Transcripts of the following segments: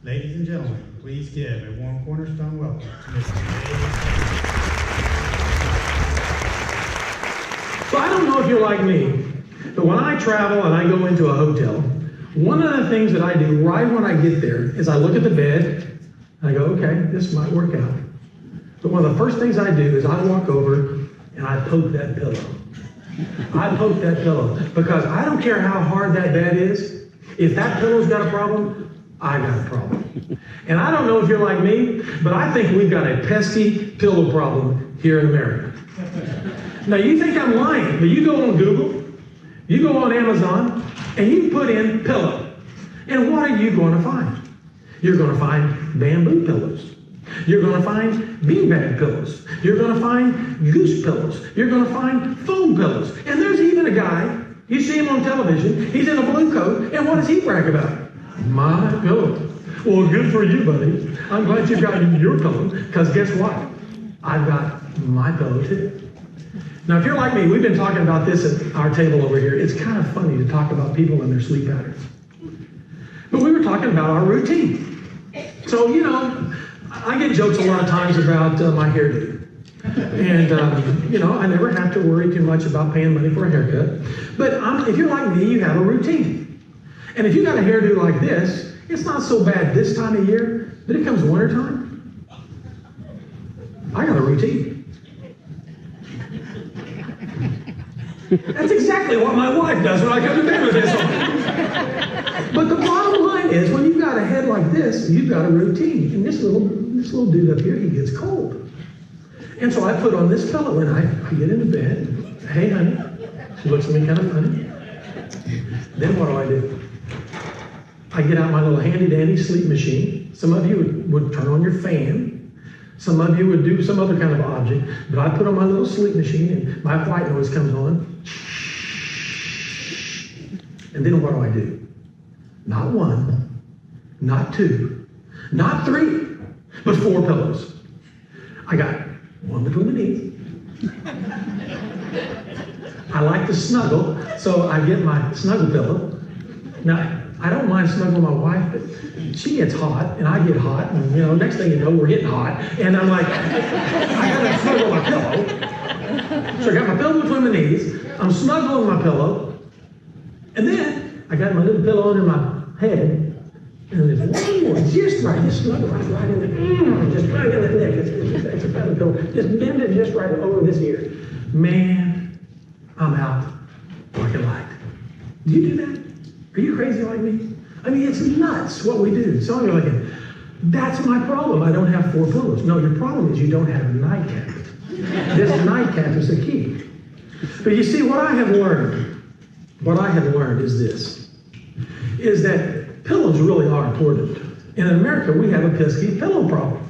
Ladies and gentlemen, please give a warm Cornerstone welcome to Mr. So I don't know if you're like me, but when I travel and I go into a hotel, one of the things that I do right when I get there is I look at the bed and I go, okay, this might work out. But one of the first things I do is I walk over and I poke that pillow. I poke that pillow because I don't care how hard that bed is. If that pillow's got a problem, I got a problem. And I don't know if you're like me, but I think we've got a pesky pillow problem here in America. Now you think I'm lying, but you go on Google, you go on Amazon, and you put in pillow. And what are you going to find? You're going to find bamboo pillows. You're going to find beanbag pillows. You're going to find goose pillows. You're going to find foam pillows. And there's even a guy, you see him on television, he's in a blue coat, and what does he brag about? My pillow. Well, good for you, buddy. I'm glad you've got your pillow, because guess what? I've got my pillow too. Now, if you're like me, we've been talking about this at our table over here. It's kind of funny to talk about people and their sleep patterns. But we were talking about our routine. So, you know, I get jokes a lot of times about my hairdo. And, you know, I never have to worry too much about paying money for a haircut. But if you're like me, you have a routine. And if you got a hairdo like this, it's not so bad this time of year, but it comes wintertime. I got a routine. That's exactly what my wife does when I come to bed with this on. But the bottom line is, when you've got a head like this, you've got a routine. And this little dude up here, he gets cold. And so I put on this pillow and I get into bed. Hey, honey. She looks at me kind of funny. Then what do? I get out my little handy-dandy sleep machine. Some of you would turn on your fan. Some of you would do some other kind of object. But I put on my little sleep machine and my white noise comes on. And then what do? Not one, not two, not three, but 4 pillows. I got one between the knees. I like to snuggle, so I get my snuggle pillow. Now, I don't mind snuggling my wife, but she gets hot, and I get hot, and, you know, next thing you know, we're getting hot, and I'm like, I gotta snuggle my pillow. So I got my pillow between my knees, I'm snuggling my pillow, and then I got my little pillow under my head, and there's one more, just right, just snuggle right in the, just right in the neck, it's a feather pillow, just bend it just right over this ear. Man, I'm out like a light. Do you do that? Are you crazy like me? I mean, it's nuts what we do. Some of you are like, that's my problem. I don't have 4 pillows. No, your problem is you don't have a nightcap. This nightcap is the key. But you see, what I have learned is this, is that pillows really are important. In America, we have a pesky pillow problem.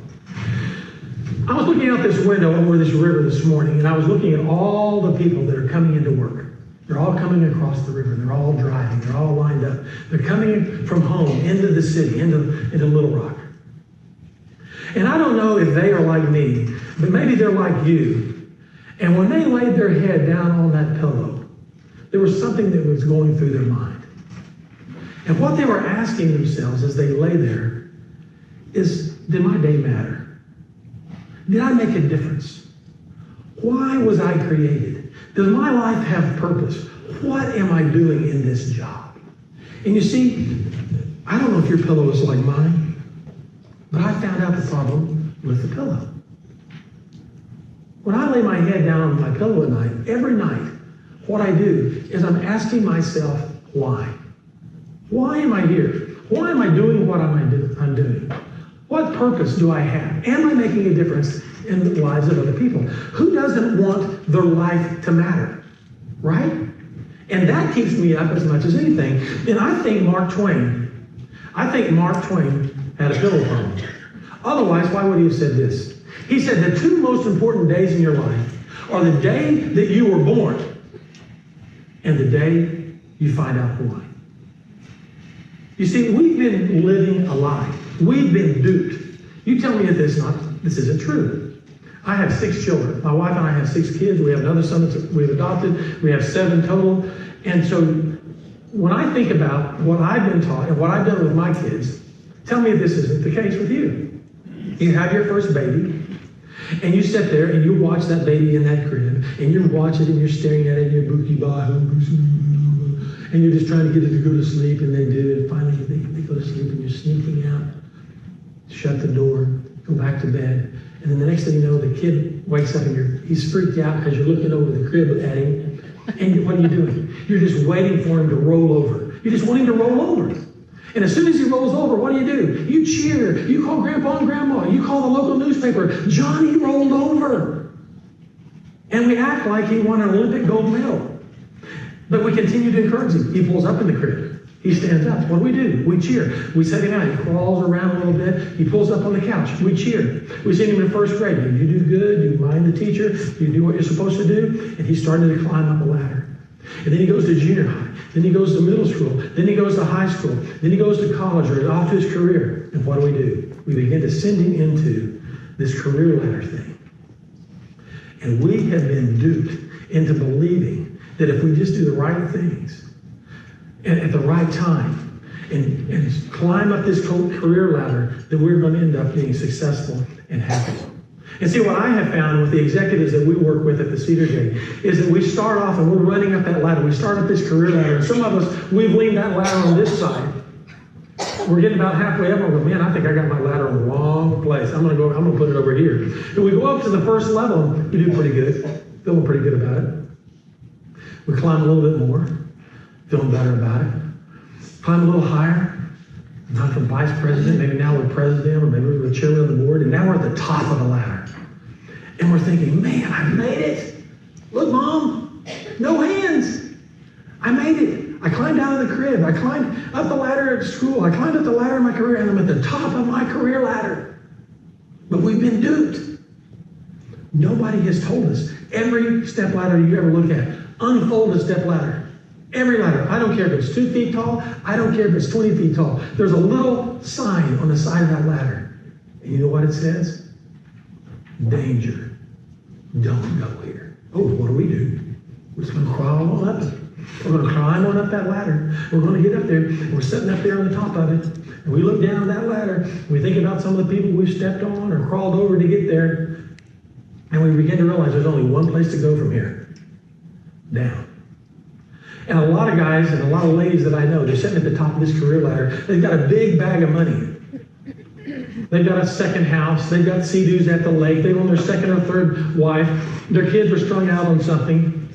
I was looking out this window over this river this morning, and I was looking at all the people that are coming into work. They're all coming across the river. They're all driving. They're all lined up. They're coming from home into the city, into Little Rock. And I don't know if they are like me, but maybe they're like you. And when they laid their head down on that pillow, there was something that was going through their mind. And what they were asking themselves as they lay there is, did my day matter? Did I make a difference? Why was I created? Does my life have purpose? What am I doing in this job? And you see, I don't know if your pillow is like mine, but I found out the problem with the pillow. When I lay my head down on my pillow at night, every night, what I do is I'm asking myself, why? Why am I here? Why am I doing what I'm doing? What purpose do I have? Am I making a difference in the lives of other people? Who doesn't want their life to matter? Right? And that keeps me up as much as anything. And I think Mark Twain had a pillow problem. Otherwise, why would he have said this? He said the 2 most important days in your life are the day that you were born and the day you find out why. You see, we've been living a lie. We've been duped. You tell me if this isn't true. I have 6 children. My wife and I have 6 kids. We have another son that we've adopted. We have 7 total. And so when I think about what I've been taught and what I've done with my kids, Tell me if this isn't the case with you. You have your first baby, and you sit there and you watch that baby in that crib, and you watch it and you're staring at it, and you're bookie bah, and you're just trying to get it to go to sleep, and they do, and finally they go to sleep, and you're sneaking out, shut the door, go back to bed, and then the next thing you know, the kid wakes up and he's freaked out because you're looking over the crib at him, and what are you doing? You're just waiting for him to roll over. You just want him to roll over. And as soon as he rolls over, what do? You cheer. You call Grandpa and Grandma. You call the local newspaper. Johnny rolled over. And we act like he won an Olympic gold medal. But we continue to encourage him. He pulls up in the crib. He stands up. What do? We cheer. We set him out. He crawls around a little bit. He pulls up on the couch. We cheer. We send him in first grade. You do good. You mind the teacher. You do what you're supposed to do. And he's starting to climb up a ladder. And then he goes to junior high. Then he goes to middle school. Then he goes to high school. Then he goes to college or off to his career. And what do? We begin to send him into this career ladder thing. And we have been duped into believing that if we just do the right things and at the right time and climb up this career ladder, that we're going to end up being successful and happy. And see, what I have found with the executives that we work with at the Cedar Gate is that we start off and we're running up that ladder. We start up this career ladder. And some of us, we've leaned that ladder on this side. We're getting about halfway up and we go, man, I think I got my ladder in the wrong place. I'm going to put it over here. And we go up to the first level, we do pretty good, feeling pretty good about it. We climb a little bit more, feeling better about it. Climb a little higher. Not from vice president, maybe now we're president, or maybe we're the chairman of the board, and now we're at the top of the ladder. And we're thinking, man, I made it. Look, Mom, no hands. I made it. I climbed out of the crib. I climbed up the ladder at school. I climbed up the ladder in my career, and I'm at the top of my career ladder. But we've been duped. Nobody has told us. Every step ladder you ever look at, unfold a step ladder. Every ladder. I don't care if it's 2 feet tall. I don't care if it's 20 feet tall. There's a little sign on the side of that ladder. And you know what it says? Danger. Don't go here. Oh, what do? We're just going to crawl on up. We're going to climb on up that ladder. We're going to get up there. And we're sitting up there on the top of it. And we look down that ladder. And we think about some of the people we've stepped on or crawled over to get there. And we begin to realize there's only one place to go from here. Down. And a lot of guys and a lot of ladies that I know, they're sitting at the top of this career ladder. They've got a big bag of money. They've got a second house. They've got sea-doos at the lake. They own their second or third wife. Their kids are strung out on something.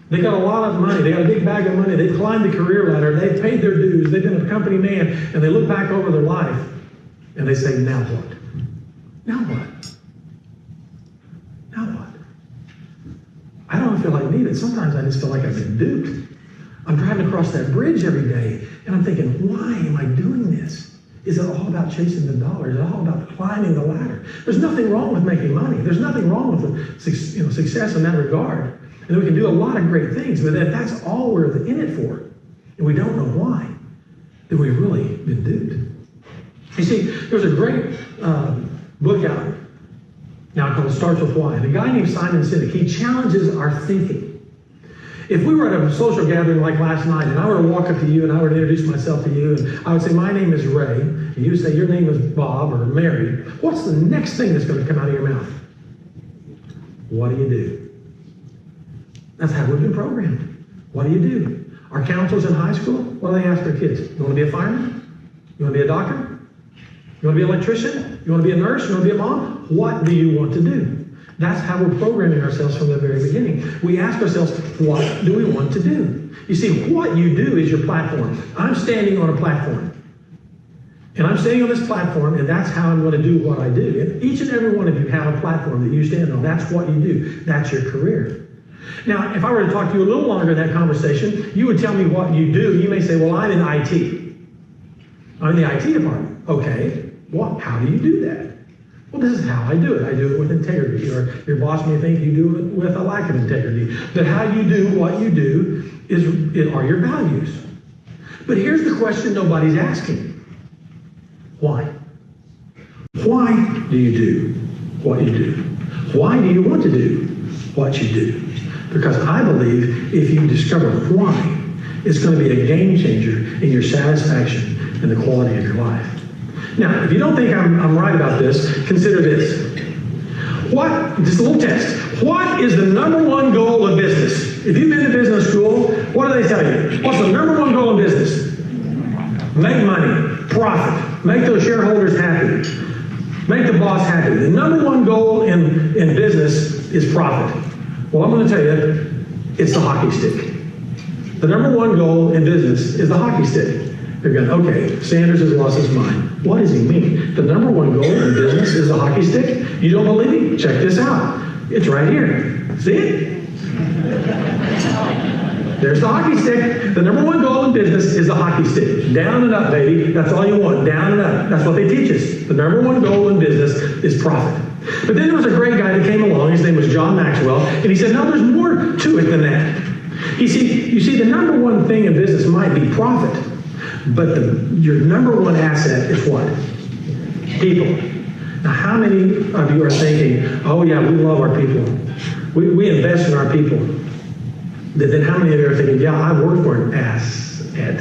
They got a lot of money. They got a big bag of money. They've climbed the career ladder. They've paid their dues. They've been a company man. And they look back over their life and they say, now what? Now what? Now what? I don't feel like me, but sometimes I just feel like I've been duped. I'm driving across that bridge every day, and I'm thinking, why am I doing this? Is it all about chasing the dollar? Is it all about climbing the ladder? There's nothing wrong with making money. There's nothing wrong with success in that regard. And we can do a lot of great things, but if that's all we're in it for, and we don't know why, then we've really been duped. You see, there's a great book out now called Starts With Why. The guy named Simon Sinek, he challenges our thinking. If we were at a social gathering like last night, and I were to walk up to you and I were to introduce myself to you, and I would say, my name is Ray, and you would say, your name is Bob or Mary, what's the next thing that's going to come out of your mouth? What do? That's how we've been programmed. What do? Our counselors in high school, what do they ask their kids? You want to be a fireman? You want to be a doctor? You want to be an electrician? You want to be a nurse? You want to be a mom? What do you want to do? That's how we're programming ourselves from the very beginning. We ask ourselves, what do we want to do? You see, what you do is your platform. I'm standing on a platform. And I'm standing on this platform, and that's how I'm going to do what I do. And each and every one of you have a platform that you stand on. That's what you do. That's your career. Now, if I were to talk to you a little longer in that conversation, you would tell me what you do. You may say, well, I'm in IT. I'm in the IT department. Okay, well, how do you do that? Well, this is how I do it. I do it with integrity. Or your boss may think you do it with a lack of integrity. But how you do what you do are your values. But here's the question nobody's asking. Why? Why do you do what you do? Why do you want to do what you do? Because I believe if you discover why, it's going to be a game changer in your satisfaction and the quality of your life. Now, if you don't think I'm right about this, consider this. Just a little test. What is the number one goal of business? If you've been to business school, what do they tell you? What's the number one goal of business? Make money, profit, make those shareholders happy, make the boss happy. The number one goal in business is profit. Well, I'm going to tell you, it's the hockey stick. The number one goal in business is the hockey stick. You're going, okay, Sanders has lost his mind. What does he mean? The number one goal in business is the hockey stick? You don't believe me? Check this out. It's right here. See it? There's the hockey stick. The number one goal in business is the hockey stick. Down and up, baby. That's all you want. Down and up. That's what they teach us. The number one goal in business is profit. But then there was a great guy that came along. His name was John Maxwell. And he said, no, there's more to it than that. You see, the number one thing in business might be profit. But your number one asset is what? People. Now, how many of you are thinking, oh yeah, we love our people. We invest in our people. Then how many of you are thinking, yeah, I work for an asset.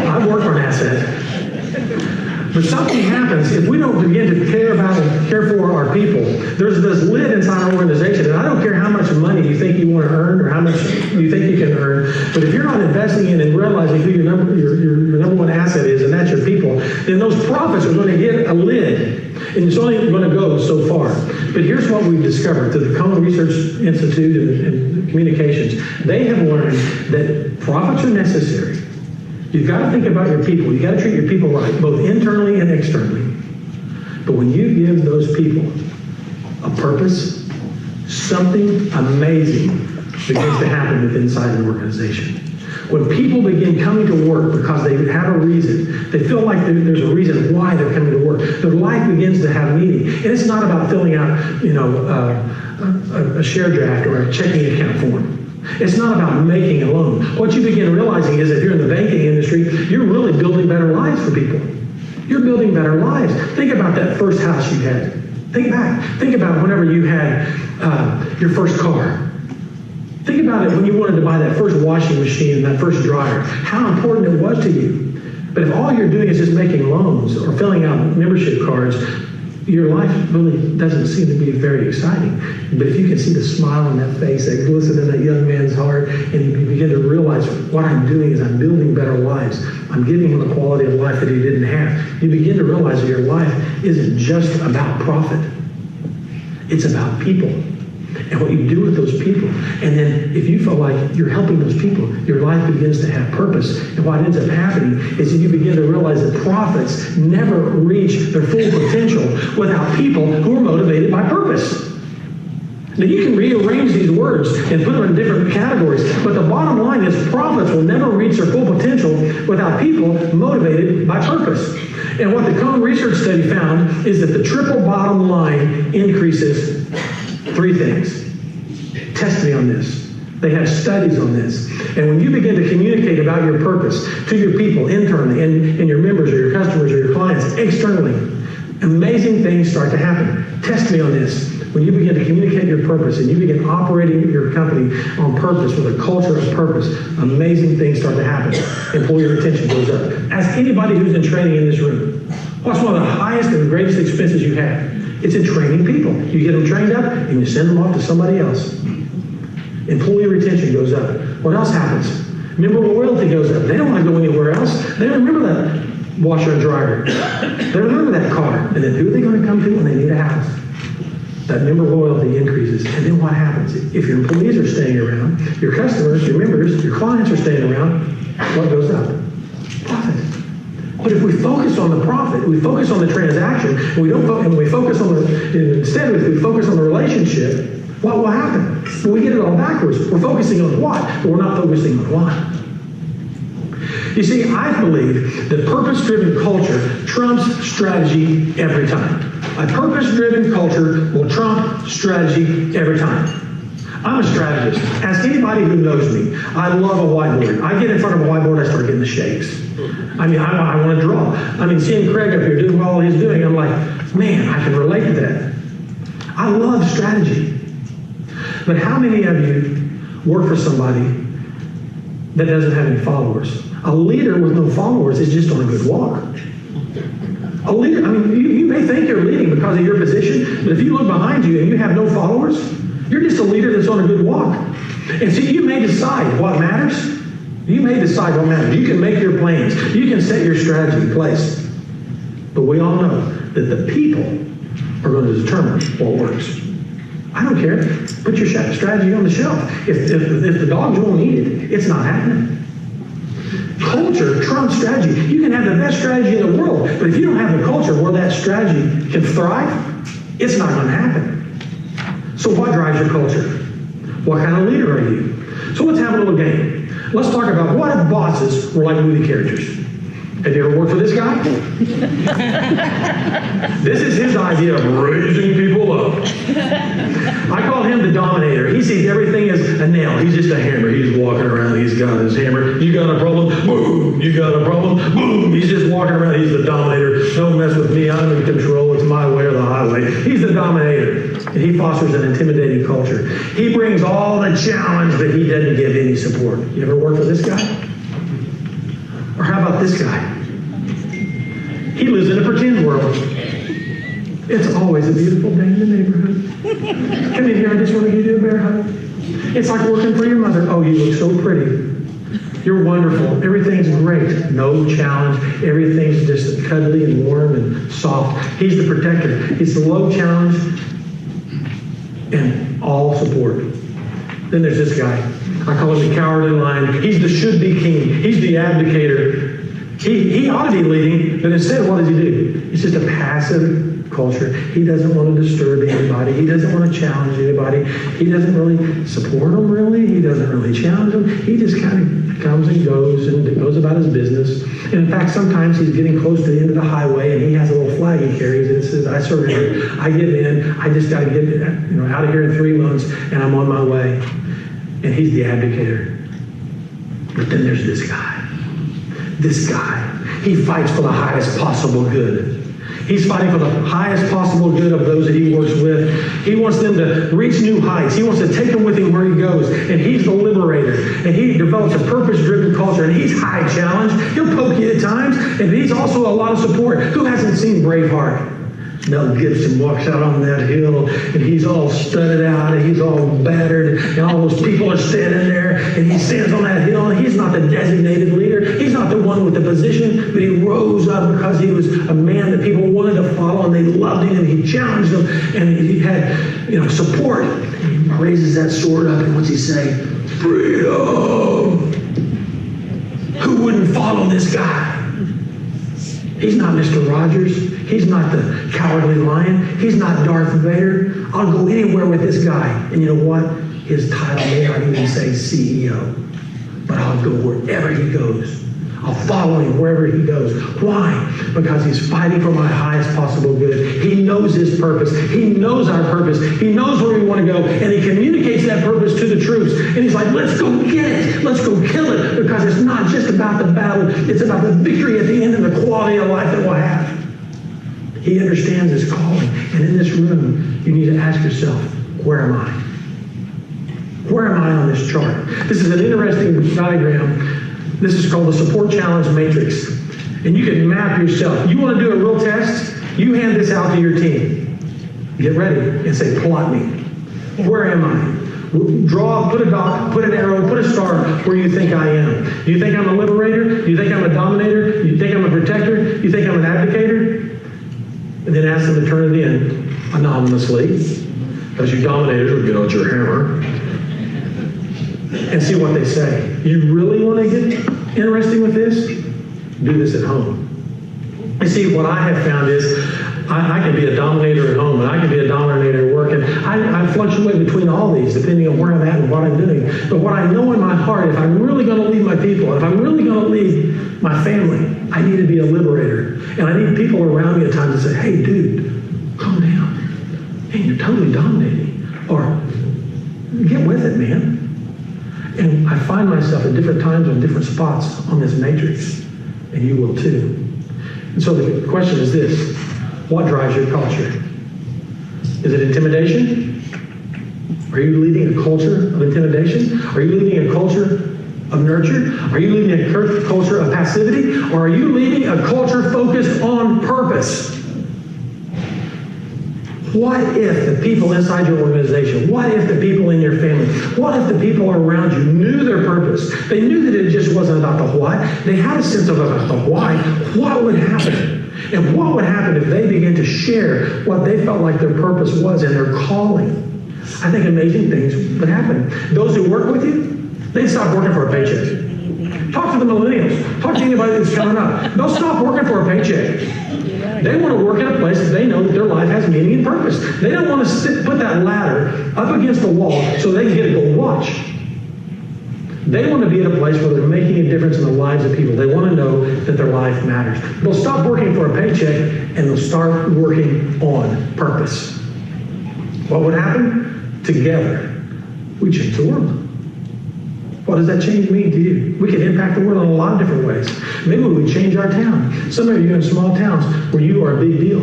I work for an asset. But something happens if we don't begin to care about and care for our people. There's this lid inside our organization, and I don't care how much money you think you want to earn or how much you think you can earn, but if you're not investing in and realizing who your number one asset is, and that's your people, then those profits are going to get a lid, and it's only going to go so far. But here's what we've discovered through the Common Research Institute and communications. They have learned that profits are necessary. You've got to think about your people. You've got to treat your people right, both internally and externally. But when you give those people a purpose, something amazing begins to happen within inside an organization. When people begin coming to work because they have a reason, they feel like there's a reason why they're coming to work, their life begins to have meaning. And it's not about filling out, a share draft or a checking account form. It's not about making a loan. What you begin realizing is if you're in the banking industry, you're really building better lives for people. You're building better lives. Think about that first house you had. Think back. Think about whenever you had your first car. Think about it when you wanted to buy that first washing machine, that first dryer, how important it was to you. But if all you're doing is just making loans or filling out membership cards, your life really doesn't seem to be very exciting. But if you can see the smile on that face, that glisten in that young man's heart, and you begin to realize what I'm doing is I'm building better lives. I'm giving him a quality of life that he didn't have. You begin to realize that your life isn't just about profit. It's about people. And what you do with those people. And then if you feel like you're helping those people, your life begins to have purpose. And what ends up happening is that you begin to realize that profits never reach their full potential without people who are motivated by purpose. Now you can rearrange these words and put them in different categories, but the bottom line is profits will never reach their full potential without people motivated by purpose. And what the Common Research study found is that the triple bottom line increases three things. Test me on this. They have studies on this. And when you begin to communicate about your purpose to your people internally and your members or your customers or your clients externally, amazing things start to happen. Test me on this. When you begin to communicate your purpose and you begin operating your company on purpose with a culture of purpose, amazing things start to happen. Employee retention goes up. Ask anybody who's in training in this room. What's one of the highest and greatest expenses you have? It's in training people. You get them trained up and you send them off to somebody else. Employee retention goes up. What else happens? Member loyalty goes up. They don't want to go anywhere else. They remember that washer and dryer. They remember that car. And then who are they going to come to when they need a house? That member loyalty increases. And then what happens? If your employees are staying around, your customers, your members, your clients are staying around, what goes up? Profit. But if we focus on the profit, we focus on the transaction, and we focus on we focus on the relationship, what will happen? When we get it all backwards, we're focusing on what, but we're not focusing on why. You see, I believe that purpose-driven culture trumps strategy every time. A purpose-driven culture will trump strategy every time. I'm a strategist. Ask anybody who knows me. I love a whiteboard. I get in front of a whiteboard, I start getting the shakes. I want to draw. Seeing Craig up here doing all he's doing, I'm like, man, I can relate to that. I love strategy. But how many of you work for somebody that doesn't have any followers? A leader with no followers is just on a good walk. A leader, I mean, you may think you're leading because of your position, but if you look behind you and you have no followers, you're just a leader that's on a good walk. And see, you may decide what matters. You may decide what matters. You can make your plans. You can set your strategy in place. But we all know that the people are going to determine what works. I don't care. Put your strategy on the shelf. If the dogs won't eat it, it's not happening. Culture trumps strategy. You can have the best strategy in the world, but if you don't have a culture where that strategy can thrive, it's not going to happen. So what drives your culture? What kind of leader are you? So let's have a little game. Let's talk about what if bosses were like movie characters. Have you ever worked for this guy? This is his idea of raising people up. I call him the dominator. He sees everything as a nail. He's just a hammer. He's walking around. He's got his hammer. You got a problem? Boom. You got a problem? Boom. He's just walking around. He's the dominator. Don't mess with me. I'm in control. It's my way or the highway. He's the dominator. And he fosters an intimidating culture. He brings all the challenge, but he doesn't give any support. You ever work for this guy? Or how about this guy? He lives in a pretend world. It's always a beautiful day in the neighborhood. Come in here, I just want to give you a bear hug. It's like working for your mother. Oh, you look so pretty. You're wonderful. Everything's great. No challenge. Everything's just cuddly and warm and soft. He's the protector. He's the low challenge and all support. Then there's this guy. I call him the cowardly lion. He's the should-be king. He's the abdicator. He ought to be leading, but instead, what does he do? He's just a passive culture. He doesn't want to disturb anybody. He doesn't want to challenge anybody. He doesn't really support them, really. He doesn't really challenge them. He just kind of comes and goes about his business. And in fact, sometimes he's getting close to the end of the highway, and he has a little flag he carries, and it says, I surrender. I give in. I just got to get out of here in 3 months, and I'm on my way. And he's the abdicator. But then there's this guy. This guy, he fights for the highest possible good. He's fighting for the highest possible good of those that he works with. He wants them to reach new heights. He wants to take them with him where he goes. And he's the liberator. And he develops a purpose-driven culture. And he's high challenge. He'll poke you at times. And he's also a lot of support. Who hasn't seen Braveheart? Mel Gibson walks out on that hill, and he's all studded out, and he's all battered, and all those people are standing there, and he stands on that hill, and he's not the designated leader. He's not the one with the position, but he rose up because he was a man that people wanted to follow, and they loved him, and he challenged them, and he had, support. And he raises that sword up, and what's he say? Freedom! Who wouldn't follow this guy? He's not Mr. Rogers. He's not the cowardly lion. He's not Darth Vader. I'll go anywhere with this guy. And you know what? His title may not even say CEO. But I'll go wherever he goes. I'll follow him wherever he goes. Why? Because he's fighting for my highest possible good. He knows his purpose. He knows our purpose. He knows where we want to go. And he communicates that purpose to the troops. And he's like, let's go get it. Let's go kill it. Because it's not just about the battle. It's about the victory at the end and the quality of life that we'll have. He understands his calling. And in this room, you need to ask yourself, where am I? Where am I on this chart? This is an interesting diagram. This is called the Support Challenge Matrix. And you can map yourself. You want to do a real test? You hand this out to your team. Get ready and say, plot me. Where am I? Draw, put a dot, put an arrow, put a star where you think I am. Do you think I'm a liberator? Do you think I'm a dominator? Do you think I'm a protector? Do you think I'm an advocator? And then ask them to turn it in anonymously, because you dominators will get out your hammer, and see what they say. You really want to get interesting with this? Do this at home. You see, what I have found is I can be a dominator at home, and I can be a dominator at work, and I fluctuate between all these, depending on where I'm at and what I'm doing. But what I know in my heart, if I'm really going to lead my people, if I'm really going to lead my family, I need to be a liberator. And I need people around me at times to say, hey, dude, calm down. Hey, you're totally dominating. Or, get with it, man. And I find myself at different times in different spots on this matrix, and you will too. And so the question is this: what drives your culture? Is it intimidation? Are you leading a culture of intimidation? Are you leading a culture of nurture? Are you leading a culture of passivity? Or are you leading a culture focused on purpose? What if the people inside your organization, what if the people in your family, what if the people around you knew their purpose? They knew that it just wasn't about the what. They had a sense of about the why. What would happen? And what would happen if they began to share what they felt like their purpose was and their calling? I think amazing things would happen. Those who work with you, they'd stop working for a paycheck. Talk to the millennials. Talk to anybody that's coming up. They'll stop working for a paycheck. They want to work in a place that they know that their life has meaning and purpose. They don't want to put that ladder up against the wall so they can get a gold watch. They want to be at a place where they're making a difference in the lives of people. They want to know that their life matters. They'll stop working for a paycheck and they'll start working on purpose. What would happen? Together, we change the world. What does that change mean to you? We can impact the world in a lot of different ways. Maybe we would change our town. Some of you in small towns where you are a big deal,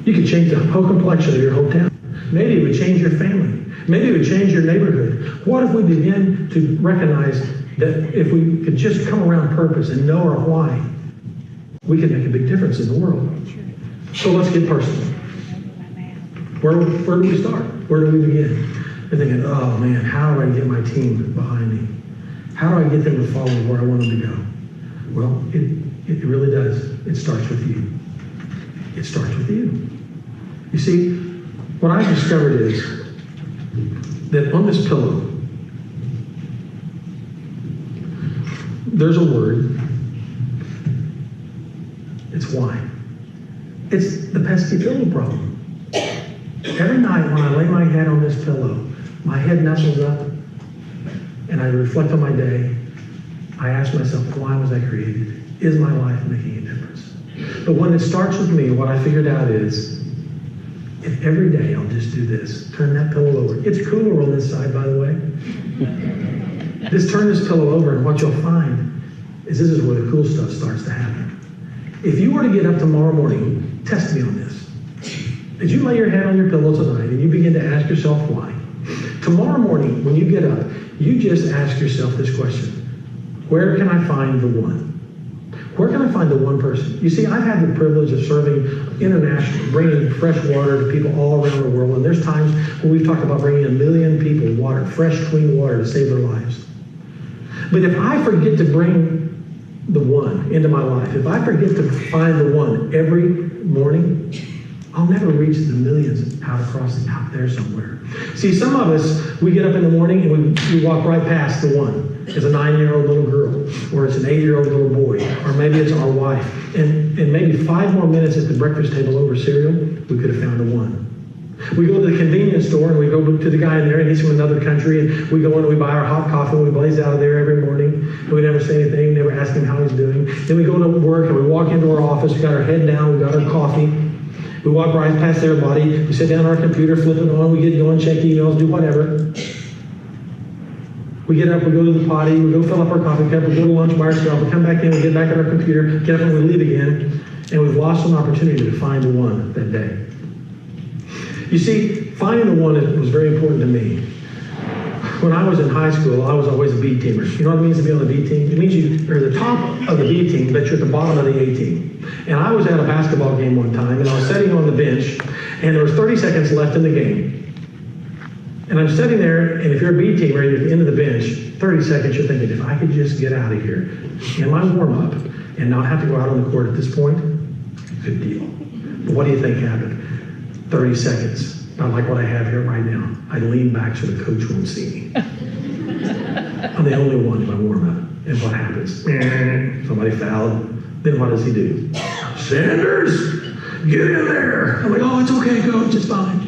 you could change the whole complexion of your whole town. Maybe it would change your family. Maybe it would change your neighborhood. What if we begin to recognize that if we could just come around purpose and know our why, we could make a big difference in the world? So let's get personal. Where do we start? Where do we begin? You're thinking, oh man, how do I get my team behind me? How do I get them to follow where I want them to go? Well, it really does. It starts with you. It starts with you. You see, what I've discovered is that on this pillow, there's a word. It's why. It's the pesky pillow problem. Every night when I lay my head on this pillow, my head nestles up, and I reflect on my day. I ask myself, why was I created? Is my life making a difference? But when it starts with me, what I figured out is, if every day I'll just do this, turn that pillow over. It's cooler on this side, by the way. Just turn this pillow over, and what you'll find is this is where the cool stuff starts to happen. If you were to get up tomorrow morning, test me on this. As you lay your head on your pillow tonight and you begin to ask yourself why, tomorrow morning when you get up, you just ask yourself this question: where can I find the one? Where can I find the one person? You see, I've had the privilege of serving internationally, bringing fresh water to people all around the world, and there's times when we've talked about bringing 1 million people water, fresh, clean water to save their lives. But if I forget to bring the one into my life, if I forget to find the one every morning, I'll never reach the millions out there somewhere. See, some of us, we get up in the morning and we walk right past the one. It's a 9-year-old little girl, or it's an 8-year-old little boy, or maybe it's our wife. And maybe 5 more minutes at the breakfast table over cereal, we could have found the one. We go to the convenience store and we go to the guy in there, and he's from another country, and we go in and we buy our hot coffee and we blaze out of there every morning. And we never say anything, never ask him how he's doing. Then we go to work and we walk into our office, we got our head down, we got our coffee. We walk right past everybody, we sit down on our computer, flip it on, we get going, check emails, do whatever. We get up, we go to the potty, we go fill up our coffee cup, we go to lunch by ourselves, we come back in, we get back on our computer, get up and we leave again, and we've lost an opportunity to find the one that day. You see, finding the one was very important to me. When I was in high school, I was always a B teamer. You know what it means to be on the B team? It means you're at the top of the B team, but you're at the bottom of the A team. And I was at a basketball game one time, and I was sitting on the bench, and there was 30 seconds left in the game. And I'm sitting there, and if you're a B teamer and you're at the end of the bench, 30 seconds, you're thinking, if I could just get out of here in my warm-up and not have to go out on the court at this point, good deal. But what do you think happened? 30 seconds, not like what I have here right now. I lean back so the coach won't see me. I'm the only one in my warm-up. And what happens? Somebody fouled. Then what does he do? Sanders, get in there. I'm like, oh, it's okay, coach, it's fine.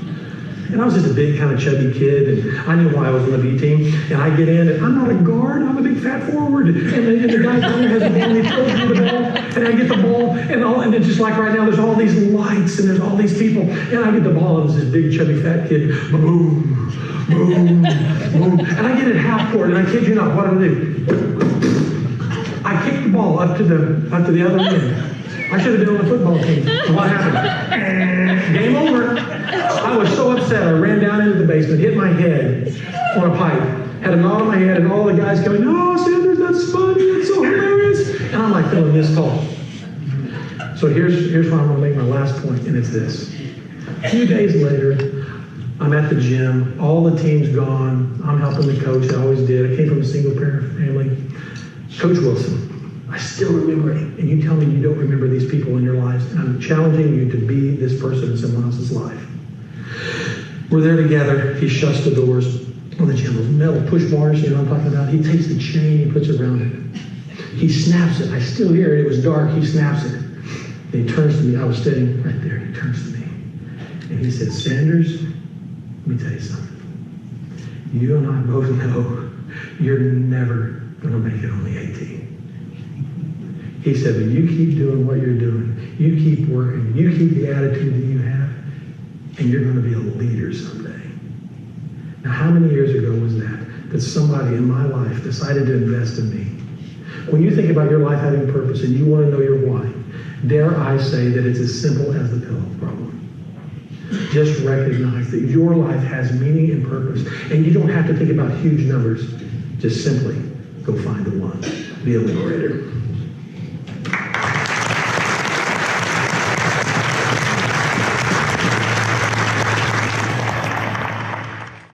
And I was just a big kind of chubby kid, and I knew why I was on the B team. And I get in, and I'm not a guard, I'm a big fat forward. And the guy down there has the ball, and he throws me the ball, and I get the ball, and it's just like right now, there's all these lights, and there's all these people, and I get the ball, and it's this big chubby fat kid, boom, boom, boom. And I get it half court, and I kid you not, what do? I kick the ball up to the other end. I should have been on the football team. And what happened? Game over. I was so upset, I ran down into the basement, hit my head on a pipe, had a knot on my head, and all the guys going, "Oh, Sanders, that's it's funny, it's so hilarious. And I'm like feeling this call. So here's where I'm going to make my last point, and it's this. A few days later, I'm at the gym. All the team's gone. I'm helping the coach. I always did. I came from a single-parent family. Coach Wilson, I still remember him. And you tell me you don't remember these people in your lives, and I'm challenging you to be this person in someone else's life. We're there together. He shuts the doors on the gym. Those metal push bars, you know what I'm talking about? He takes the chain, he puts it around it. He snaps it. I still hear it. It was dark. He snaps it. And he turns to me. I was standing right there. He turns to me. And he said, Sanders, let me tell you something. You and I both know you're never going to make it on the 18. He said, but you keep doing what you're doing. You keep working. You keep the attitude that you have, and you're going to be a leader someday. Now, how many years ago was that somebody in my life decided to invest in me? When you think about your life having purpose and you want to know your why, dare I say that it's as simple as the pillow problem. Just recognize that your life has meaning and purpose, and you don't have to think about huge numbers. Just simply go find the one. Be a liberator.